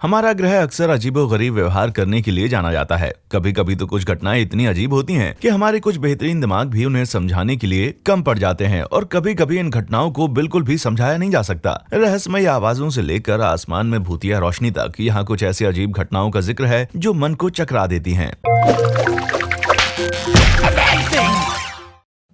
हमारा ग्रह अक्सर अजीबोगरीब व्यवहार करने के लिए जाना जाता है। कभी कभी तो कुछ घटनाएं इतनी अजीब होती हैं कि हमारे कुछ बेहतरीन दिमाग भी उन्हें समझाने के लिए कम पड़ जाते हैं, और कभी कभी इन घटनाओं को बिल्कुल भी समझाया नहीं जा सकता। रहस्यमय आवाजों से लेकर आसमान में भूतिया रोशनी तक, यहाँ कुछ ऐसी अजीब घटनाओं का जिक्र है जो मन को चकरा देती हैं।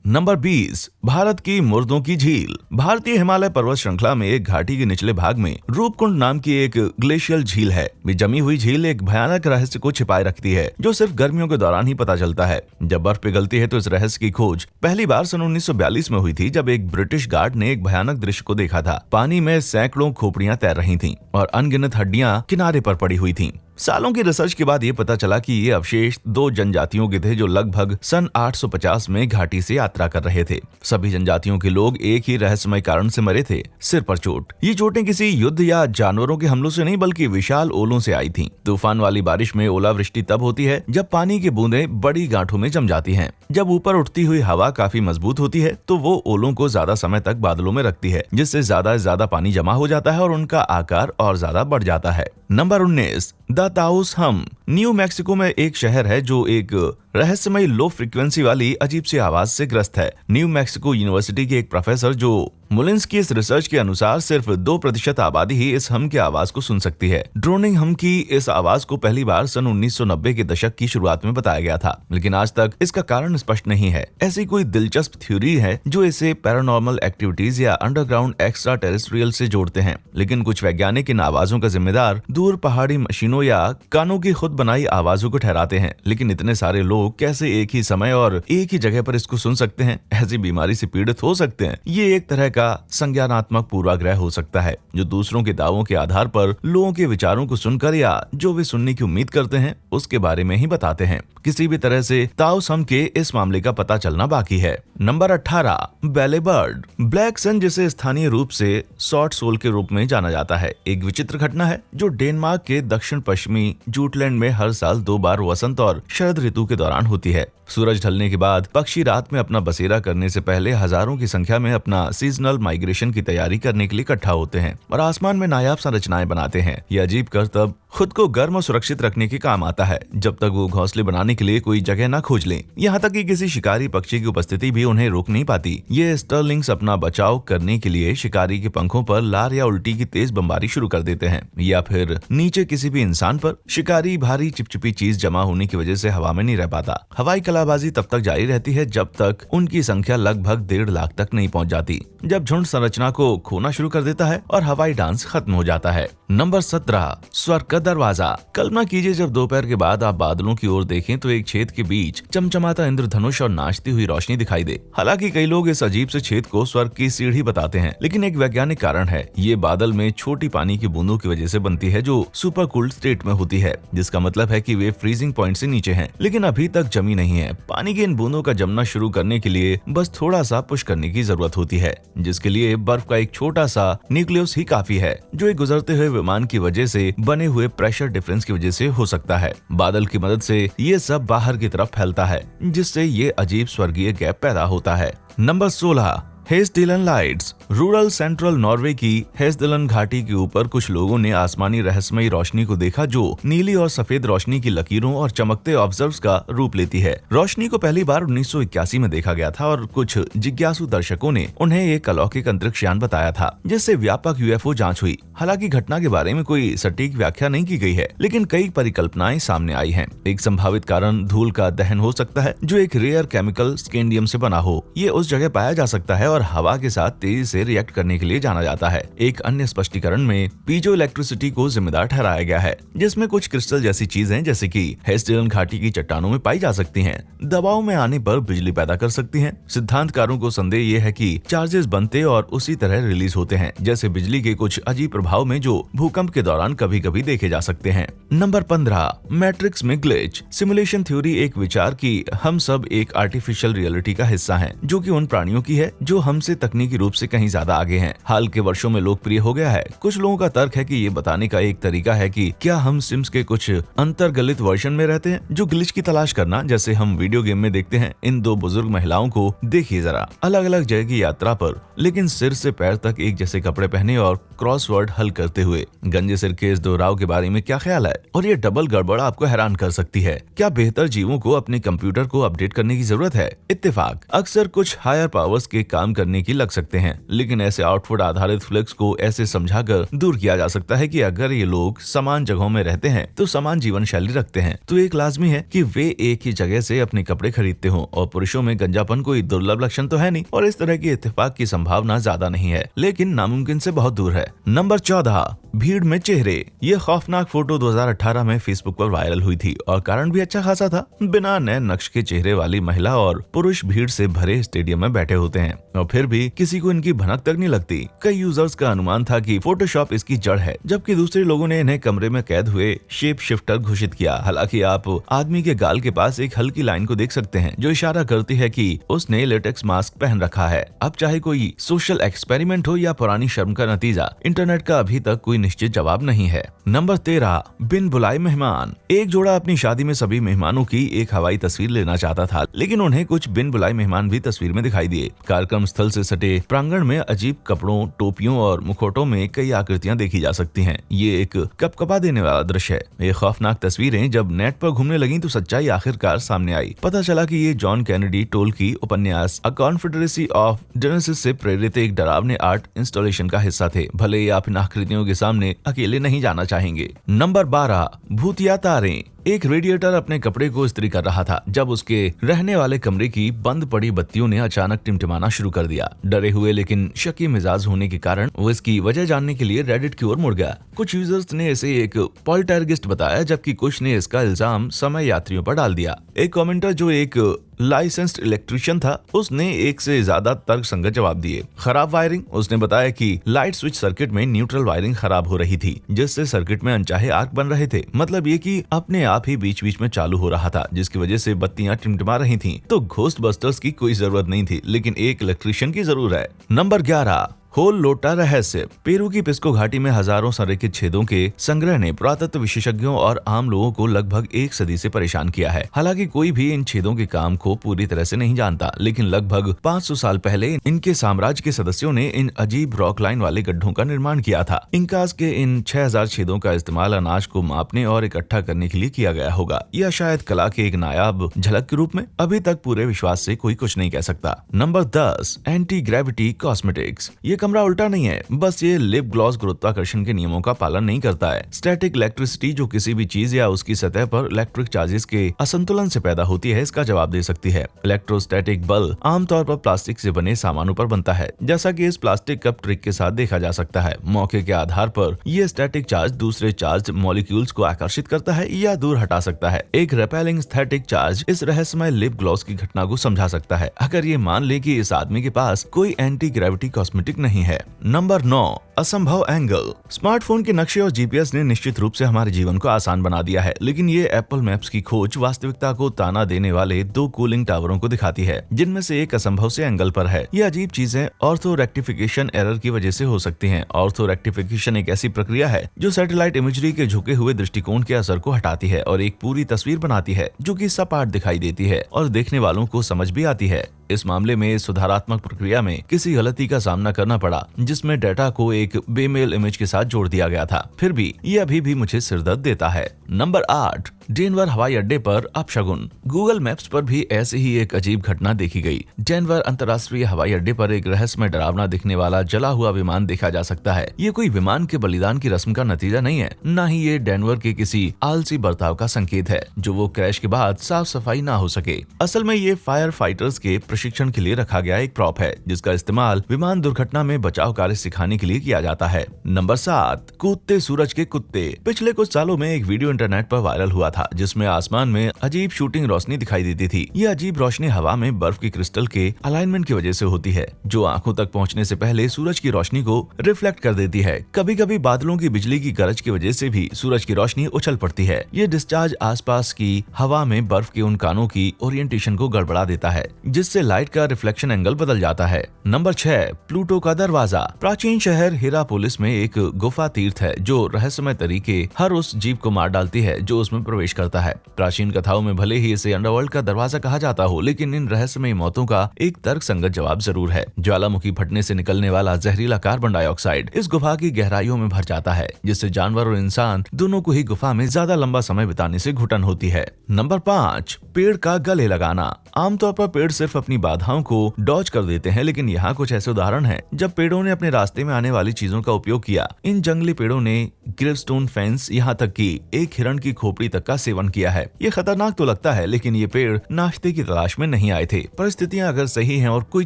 नंबर 20, भारत की मुर्दों की झील। भारतीय हिमालय पर्वत श्रृंखला में एक घाटी के निचले भाग में रूपकुंड नाम की एक ग्लेशियल झील है। जमी हुई झील एक भयानक रहस्य को छिपाए रखती है, जो सिर्फ गर्मियों के दौरान ही पता चलता है। जब बर्फ पिघलती है तो इस रहस्य की खोज पहली बार सन 1942 में हुई थी, जब एक ब्रिटिश गार्ड ने एक भयानक दृश्य को देखा था। पानी में सैकड़ों खोपड़ियां तैर रही थीं और अनगिनत हड्डियां किनारे पर पड़ी हुई थीं। सालों की रिसर्च के बाद ये पता चला कि ये अवशेष दो जनजातियों के थे जो लगभग सन 850 में घाटी से यात्रा कर रहे थे। सभी जनजातियों के लोग एक ही रहस्यमय कारण से मरे थे, सिर पर चोट। ये चोटें किसी युद्ध या जानवरों के हमलों से नहीं, बल्कि विशाल ओलों से आई थीं। तूफान वाली बारिश में ओलावृष्टि तब होती है जब पानी की बूंदें बड़ी गांठों में जम जाती हैं। जब ऊपर उठती हुई हवा काफी मजबूत होती है तो वो ओलों को ज्यादा समय तक बादलों में रखती है, जिससे ज्यादा से ज्यादा पानी जमा हो जाता है और उनका आकार और ज्यादा बढ़ जाता है। नंबर 19, द ताउस हम। न्यू मैक्सिको में एक शहर है जो एक रहस्यमय लो फ्रीक्वेंसी वाली अजीब सी आवाज से ग्रस्त है। न्यू मैक्सिको यूनिवर्सिटी के एक प्रोफेसर जो मुलिन्स की इस रिसर्च के अनुसार सिर्फ 2% आबादी ही इस हम की आवाज को सुन सकती है। ड्रोनिंग हम की इस आवाज को पहली बार सन 1990 के दशक की शुरुआत में बताया गया था, लेकिन आज तक इसका कारण स्पष्ट नहीं है। ऐसी कोई दिलचस्प थ्योरी है जो इसे पैरानॉर्मल एक्टिविटीज या अंडरग्राउंड एक्स्ट्रा टेरेस्ट्रियल से जोड़ते हैं, लेकिन कुछ वैज्ञानिक इन आवाजों का जिम्मेदार दूर पहाड़ी मशीनों या कानों की खुद बनाई आवाजों को ठहराते हैं। लेकिन इतने सारे लोग कैसे एक ही समय और एक ही जगह पर इसको सुन सकते हैं? ऐसी बीमारी से पीड़ित हो सकते हैं। ये एक तरह का संज्ञानात्मक पूर्वाग्रह हो सकता है, जो दूसरों के दावों के आधार पर लोगों के विचारों को सुनकर या जो वे सुनने की उम्मीद करते हैं उसके बारे में ही बताते हैं। किसी भी तरह से ताउस हम के इस मामले का पता चलना बाकी है। नंबर 18, बेले बर्ड। ब्लैक सन, जिसे स्थानीय रूप से शॉर्ट सोल के रूप में जाना जाता है, एक विचित्र घटना है जो डेनमार्क के दक्षिण पश्चिमी जूटलैंड में हर साल 2 बार वसंत और शरद ऋतु के दौरान होती है। सूरज ढलने के बाद पक्षी रात में अपना बसेरा करने से पहले हजारों की संख्या में अपना सीजनल माइग्रेशन की तैयारी करने के लिए इकट्ठा होते हैं और आसमान में नायाब संरचनाएं बनाते हैं। यह अजीब करतब खुद को गर्म और सुरक्षित रखने के काम आता है, जब तक वो घोंसले बनाने के लिए कोई जगह न खोज लें। यहाँ तक कि किसी शिकारी पक्षी की उपस्थिति भी उन्हें रोक नहीं पाती। ये स्टर्लिंग्स अपना बचाव करने के लिए शिकारी के पंखों पर लार या उल्टी की तेज बमबारी शुरू कर देते हैं, या फिर नीचे किसी भी इंसान पर। शिकारी भारी चिपचिपी चीज जमा होने की वजह से हवा में नहीं रह पाता। हवाई कलाबाजी तब तक जारी रहती है जब तक उनकी संख्या लगभग 1.5 लाख तक नहीं पहुंच जाती, जब झुंड संरचना को खोना शुरू कर देता है और हवाई डांस खत्म हो जाता है। नंबर 17, स्वर्ग का दरवाजा। कल्पना कीजिए जब दोपहर के बाद आप बादलों की ओर देखें तो एक छेद के बीच चमचमाता इंद्रधनुष और नाचती हुई रोशनी दिखाई दे। हालांकि कई लोग इस अजीब से छेद को स्वर्ग की सीढ़ी बताते हैं, लेकिन एक वैज्ञानिक कारण है। ये बादल में छोटी पानी की बूंदों की वजह से बनती है जो सुपर कूल्ड स्टेट में होती है, जिसका मतलब है कि वे फ्रीजिंग पॉइंट से नीचे हैं, लेकिन अभी तक जमी नहीं है। पानी की इन बूंदों का जमना शुरू करने के लिए बस थोड़ा सा पुश करने की जरूरत होती है, जिसके लिए बर्फ का एक छोटा सा न्यूक्लियस ही काफी है, जो एक गुजरते हुए विमान की वजह से बने हुए प्रेशर डिफरेंस की वजह से हो सकता है। बादल की मदद से ये सब बाहर की तरफ फैलता है, जिससे ये अजीब स्वर्गीय गैप पैदा होता है। Number 16, Hessdalen lights. Rural central Norway की हेस्डिलन घाटी के ऊपर कुछ लोगों ने आसमानी रहस्यमयी रोशनी को देखा, जो नीली और सफेद रोशनी की लकीरों और चमकते ऑब्जर्व्स का रूप लेती है। रोशनी को पहली बार 1981 में देखा गया था और कुछ जिज्ञासु दर्शकों ने उन्हें एक अलौकिक अंतरिक्ष यान बताया था, जिससे व्यापक यूएफओ जांच हुई। हालांकि घटना के बारे में कोई सटीक व्याख्या नहीं की गई है, लेकिन कई परिकल्पनाएं सामने आई हैं। एक संभावित कारण धूल का दहन हो सकता है, जो एक रेयर केमिकल स्कैंडियम से बना हो। ये उस जगह पाया जा सकता है और हवा के साथ तेजी से रिएक्ट करने के लिए जाना जाता है। एक अन्य स्पष्टीकरण में पीजो इलेक्ट्रिसिटी को जिम्मेदार ठहराया गया है, जिसमें कुछ क्रिस्टल जैसी चीजें जैसे कि हेस्डिलन घाटी की चट्टानों में पाई जा सकती हैं, दबाव में आने पर बिजली पैदा कर सकती हैं। सिद्धांतकारों को संदेह ये है कि चार्जेस बनते और उसी तरह रिलीज होते हैं, जैसे बिजली के कुछ अजीब प्रभाव में जो भूकंप के दौरान कभी कभी देखे जा सकते हैं। नंबर 15, मैट्रिक्स में ग्लिच। सिमुलेशन थ्योरी एक विचार की हम सब एक आर्टिफिशियल रियलिटी का हिस्सा हैं, जो कि उन प्राणियों की है जो हमसे तकनीकी रूप से कहीं ज्यादा आगे हैं। हाल के वर्षों में लोकप्रिय हो गया है। कुछ लोगों का तर्क है कि ये बताने का एक तरीका है कि क्या हम सिम्स के कुछ अंतर्गलित वर्जन में रहते हैं जो ग्लिच की तलाश करना जैसे हम वीडियो गेम में देखते हैं। इन दो बुजुर्ग महिलाओं को देखिए जरा, अलग अलग जगह की यात्रा पर, लेकिन सिर से पैर तक एक जैसे कपड़े पहने और क्रॉसवर्ड हल करते हुए। गंजे सिर के इस दोहराव के बारे में क्या ख्याल है? और ये डबल गड़बड़ आपको हैरान कर सकती है। क्या बेहतर जीवों को अपने कंप्यूटर को अपडेट करने की जरूरत है? इत्तेफाक, अक्सर कुछ हायर पावर्स के काम करने की लग सकते हैं, लेकिन ऐसे आउटपुट आधारित फ्लेक्स को ऐसे समझाकर दूर किया जा सकता है कि अगर ये लोग समान जगहों में रहते हैं तो समान जीवन शैली रखते हैं, तो एक लाजमी है कि वे एक ही जगह से अपने कपड़े खरीदते हों। और पुरुषों में गंजापन कोई दुर्लभ लक्षण तो है नहीं, और इस तरह की इत्तेफाक की संभावना ज्यादा नहीं है, लेकिन नामुमकिन से बहुत दूर है। नंबर 14, भीड़ में चेहरे। ये खौफनाक फोटो 2018 में फेसबुक पर वायरल हुई थी और कारण भी अच्छा खासा था। बिना नए नक्श के चेहरे वाली महिला और पुरुष भीड़ से भरे स्टेडियम में बैठे होते हैं और फिर भी किसी को इनकी भनक तक नहीं लगती। कई यूजर्स का अनुमान था कि फोटोशॉप इसकी जड़ है, जबकि दूसरे लोगों ने इन्हें कमरे में कैद हुए शेप शिफ्टर घोषित किया। हालांकि आप आदमी के गाल के पास एक हल्की लाइन को देख सकते हैं जो इशारा करती है कि उसने लेटेक्स मास्क पहन रखा है। अब चाहे कोई सोशल एक्सपेरिमेंट हो या पुरानी शर्म का नतीजा, इंटरनेट का अभी तक कोई निश्चित जवाब नहीं है। नंबर 13, बिन बुलाए मेहमान। एक जोड़ा अपनी शादी में सभी मेहमानों की एक हवाई तस्वीर लेना चाहता था, लेकिन उन्हें कुछ बिन बुलाए मेहमान भी तस्वीर में दिखाई दिए। कार्यक्रम स्थल से सटे प्रांगण में अजीब कपड़ों, टोपियों और मुखौटों में कई आकृतियां देखी जा सकती हैं। ये एक कपकपा देने वाला दृश्य है। ये खौफनाक तस्वीरें जब नेट पर घूमने लगी तो सच्चाई आखिरकार सामने आई। पता चला कि ये जॉन कैनेडी टोल की उपन्यास अ कॉन्फेडरेसी ऑफ जेनेसिस से प्रेरित एक डरावने आर्ट इंस्टॉलेशन का हिस्सा थे। भले ही आप इन आकृतियों के सामने अकेले नहीं जाना चाहेंगे। नंबर 12, भूतिया तारें। एक रेडिएटर अपने कपड़े को इस्त्री कर रहा था जब उसके रहने वाले कमरे की बंद पड़ी बत्तियों ने अचानक टिमटिमाना शुरू कर दिया। डरे हुए लेकिन शकी मिजाज होने के कारण वो इसकी वजह जानने के लिए रेडिट की ओर मुड़ गया। कुछ यूजर्स ने इसे एक पॉल्टरगिस्ट बताया, जबकि कुछ ने इसका इल्जाम समय यात्रियों पर डाल दिया। एक कमेंटर जो एक लाइसेंस्ड इलेक्ट्रिशियन था, उसने एक से ज्यादा तर्क संगत जवाब दिए। खराब वायरिंग। उसने बताया कि लाइट स्विच सर्किट में न्यूट्रल वायरिंग खराब हो रही थी, जिससे सर्किट में अनचाहे आर्क बन रहे थे। मतलब ये कि अपने आप ही बीच बीच में चालू हो रहा था, जिसकी वजह से बत्तियां टिमटिमा रही थीं। तो घोस्ट बस्टर्स की कोई जरूरत नहीं थी, लेकिन एक इलेक्ट्रिशियन की जरूर है। नंबर 11, होल लोटा रहस्य। पेरू की पिस्को घाटी में हजारों संरेखित छेदों के संग्रह ने पुरातत्व विशेषज्ञों और आम लोगों को लगभग एक सदी से परेशान किया है। हालांकि कोई भी इन छेदों के काम को पूरी तरह से नहीं जानता, लेकिन लगभग 500 साल पहले इनके साम्राज्य के सदस्यों ने इन अजीब रॉक लाइन वाले गड्ढों का निर्माण किया था। इंकास के इन 6000 छेदों का इस्तेमाल अनाज को मापने और इकट्ठा करने के लिए किया गया होगा, या शायद कला के एक नायाब झलक के रूप में। अभी तक पूरे विश्वास से कोई कुछ नहीं कह सकता। Number 10, anti gravity cosmetics. ये कमरा उल्टा नहीं है, बस ये लिप ग्लॉस गुरुत्वाकर्षण के नियमों का पालन नहीं करता है। स्टैटिक इलेक्ट्रिसिटी जो किसी भी चीज या उसकी सतह पर इलेक्ट्रिक चार्जेस के असंतुलन से पैदा होती है, इसका जवाब दे सकती है। इलेक्ट्रोस्टैटिक बल आमतौर पर प्लास्टिक से बने सामानों पर बनता है, जैसा कि इस प्लास्टिक कप ट्रिक के साथ देखा जा सकता है। मौके के आधार पर ये स्टैटिक चार्ज दूसरे चार्ज मॉलिक्यूल्स को आकर्षित करता है या दूर हटा सकता है। एक रेपेलिंग स्टैटिक चार्ज इस रहस्यमय लिप ग्लॉस की घटना को समझा सकता है, अगर ये मान ले कि इस आदमी के पास कोई एंटी ग्रेविटी कॉस्मेटिक नहीं है। नंबर 9, असंभव एंगल। स्मार्टफोन के नक्शे और जीपीएस ने निश्चित रूप से हमारे जीवन को आसान बना दिया है, लेकिन ये एप्पल मैप्स की खोज वास्तविकता को ताना देने वाले 2 कूलिंग टावरों को दिखाती है, जिनमें से एक असंभव से एंगल पर है। ये अजीब चीजें ऑर्थो रेक्टिफिकेशन एरर की वजह से हो सकती हैं। ऑर्थो रेक्टिफिकेशन एक ऐसी प्रक्रिया है जो सैटेलाइट इमेजरी के झुके हुए दृष्टिकोण के असर को हटाती है और एक पूरी तस्वीर बनाती है जो कि सपाट दिखाई देती है और देखने वालों को समझ भी आती है। इस मामले में सुधारात्मक प्रक्रिया में किसी गलती का सामना करना पड़ा, जिसमें डेटा को एक बेमेल इमेज के साथ जोड़ दिया गया था। फिर भी ये अभी भी मुझे सिरदर्द देता है। नंबर 8, डेनवर हवाई अड्डे पर अपशगुन। गूगल मैप्स पर भी ऐसी ही एक अजीब घटना देखी गई। डेनवर अंतर्राष्ट्रीय हवाई अड्डे पर एक रहस्यमय डरावना दिखने वाला जला हुआ विमान देखा जा सकता है। ये कोई विमान के बलिदान की रस्म का नतीजा नहीं है, न ही ये डेनवर के किसी आलसी बर्ताव का संकेत है जो वो क्रैश के बाद साफ सफाई ना हो सके। असल में ये फायर फाइटर्स के प्रशिक्षण के लिए रखा गया एक प्रॉप है, जिसका इस्तेमाल विमान दुर्घटना में बचाव कार्य सिखाने के लिए किया जाता है। नंबर 7, कूदते सूरज के कुत्ते। पिछले कुछ सालों में एक वीडियो इंटरनेट पर वायरल हुआ था, जिसमें आसमान में अजीब शूटिंग रोशनी दिखाई देती थी। ये अजीब रोशनी हवा में बर्फ की क्रिस्टल के अलाइनमेंट की वजह से होती है, जो आंखों तक पहुंचने से पहले सूरज की रोशनी को रिफ्लेक्ट कर देती है। कभी कभी बादलों की बिजली की गरज की वजह से भी सूरज की रोशनी उछल पड़ती है। ये डिस्चार्ज आसपास की हवा में बर्फ के उन कानों की ओरिएंटेशन को गड़बड़ा देता है, जिससे लाइट का रिफ्लेक्शन एंगल बदल जाता है। नंबर 6, प्लूटो का दरवाजा। प्राचीन शहर हिरापोलिस में एक गुफा तीर्थ है जो रहस्यमय तरीके हर उस जीव को मार डालती है जो उसमें प्रवेश करता है। प्राचीन कथाओं में भले ही इसे अंडरवर्ल्ड का दरवाजा कहा जाता हो, लेकिन इन रहस्यमय मौतों का एक तर्क संगत जवाब जरूर है। ज्वालामुखी फटने से निकलने वाला जहरीला कार्बन डाइऑक्साइड इस गुफा की गहराइयों में भर जाता है, जिससे जानवर और इंसान दोनों को ही गुफा में ज्यादा लंबा समय बिताने से घुटन होती है। नंबर 5, पेड़ का गले लगाना। आमतौर पर पेड़ सिर्फ अपनी बाधाओं को डॉज कर देते हैं, लेकिन यहाँ कुछ ऐसे उदाहरण हैं जब पेड़ों ने अपने रास्ते में आने वाली चीजों का उपयोग किया। इन जंगली पेड़ों ने ग्रेवस्टोन फेंस, यहाँ तक कि एक हिरण की खोपड़ी तक का सेवन किया है। ये खतरनाक तो लगता है, लेकिन ये पेड़ नाश्ते की तलाश में नहीं आए थे। परिस्थितियां अगर सही हैं और कोई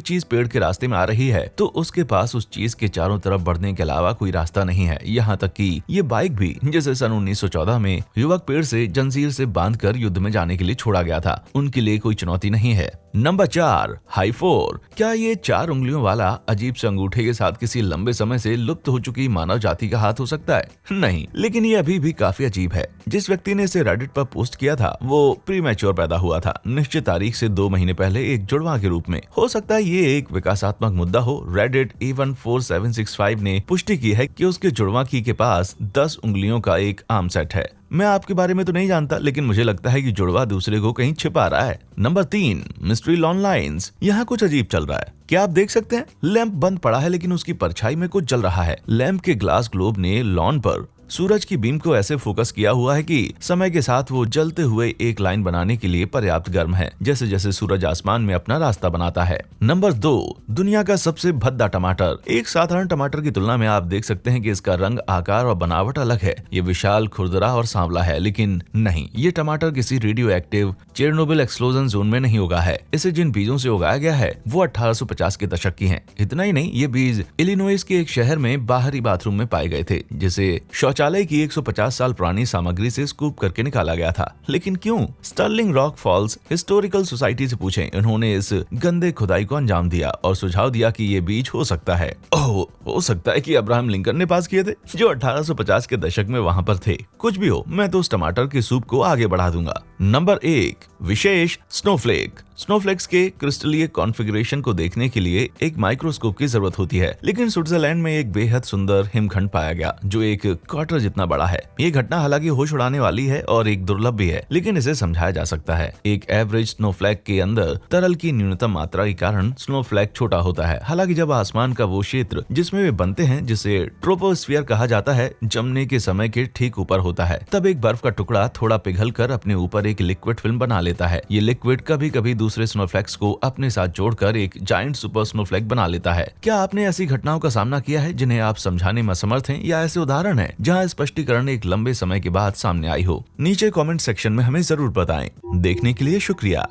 चीज पेड़ के रास्ते में आ रही है, तो उसके पास उस चीज के चारों तरफ बढ़ने के अलावा कोई रास्ता नहीं है। यहाँ तक कि ये बाइक भी, जिसे सन 1914 में युवक पेड़ से जंजीर से बांधकर युद्ध में जाने के लिए छोड़ा गया था, उनके लिए कोई चुनौती नहीं है। Number 4, high 4। क्या ये 4 उंगलियों वाला अजीब से अंगूठे के साथ किसी लंबे समय से लुप्त हो चुकी मानव जाति का हाथ हो सकता है? नहीं, लेकिन ये अभी भी काफी अजीब है। जिस व्यक्ति ने इसे रेडिट पर पोस्ट किया था वो प्रीमैच्योर पैदा हुआ था, निश्चित तारीख से 2 महीने पहले एक जुड़वा के रूप में। हो सकता है ये एक विकासात्मक मुद्दा हो। रेडिट A14765 ने पुष्टि की है कि उसके जुड़वा की के पास 10 उंगलियों का एक आर्म सेट है। मैं आपके बारे में तो नहीं जानता, लेकिन मुझे लगता है कि जुड़वा दूसरे को कहीं छिपा रहा है। Number 3, mystery lawn lines. यहाँ कुछ अजीब चल रहा है। क्या आप देख सकते हैं? लैंप बंद पड़ा है, लेकिन उसकी परछाई में कुछ जल रहा है। लैंप के ग्लास ग्लोब ने लॉन पर सूरज की बीम को ऐसे फोकस किया हुआ है कि समय के साथ वो जलते हुए एक लाइन बनाने के लिए पर्याप्त गर्म है, जैसे जैसे सूरज आसमान में अपना रास्ता बनाता है। नंबर 2, दुनिया का सबसे भद्दा टमाटर। एक साधारण टमाटर की तुलना में आप देख सकते हैं कि इसका रंग, आकार और बनावट अलग है। ये विशाल, खुरदरा और सांवला है, लेकिन नहीं, ये टमाटर किसी radio active Chernobyl explosion zone में नहीं उगा है। इसे जिन बीजों से उगाया गया है वो 1850 के दशक की हैं। इतना ही नहीं, ये बीज इलिनोइस के एक शहर में बाहरी बाथरूम में पाए गए थे, जिसे शौचालय की 150 साल पुरानी सामग्री से स्कूप करके निकाला गया था। लेकिन क्यों? Sterling Rock Falls Historical Society से पूछें। उन्होंने इस गंदे खुदाई को अंजाम दिया और सुझाव दिया कि ये बीज हो सकता है, हो सकता है कि अब्राहम लिंकन ने पास किए थे, जो 1850 के दशक में वहां पर थे। कुछ भी हो, मैं तो उस टमाटर की सूप को आगे बढ़ा दूंगा। नंबर 1, विशेष स्नोफ्लेक। स्नोफ्लेक्स के क्रिस्टलीय कॉन्फ़िगरेशन को देखने के लिए एक माइक्रोस्कोप की जरूरत होती है, लेकिन स्विट्जरलैंड में एक बेहद सुंदर हिमखंड पाया गया जो एक क्वार्टर जितना बड़ा है। ये घटना हालांकि होश उड़ाने वाली है और एक दुर्लभ भी है, लेकिन इसे समझाया जा सकता है। एक एवरेज स्नोफ्लैक के अंदर तरल की न्यूनतम मात्रा के कारण स्नोफ्लैक छोटा होता है। हालांकि जब आसमान का वो क्षेत्र जिसमें वे बनते हैं, जिसे ट्रोपोस्फियर कहा जाता है, जमने के समय के ठीक ऊपर होता है, तब एक बर्फ का टुकड़ा थोड़ा पिघल कर अपने ऊपर एक लिक्विड फिल्म बना लेता है। ये लिक्विड कभी कभी दूसरे स्नोफ्लैक्स को अपने साथ जोड़कर एक जायंट सुपर स्नोफ्लैक बना लेता है। क्या आपने ऐसी घटनाओं का सामना किया है जिन्हें आप समझाने में असमर्थ हैं, या ऐसे उदाहरण हैं जहां स्पष्टीकरण एक लंबे समय के बाद सामने आई हो? नीचे कमेंट सेक्शन में हमें जरूर बताएं। देखने के लिए शुक्रिया।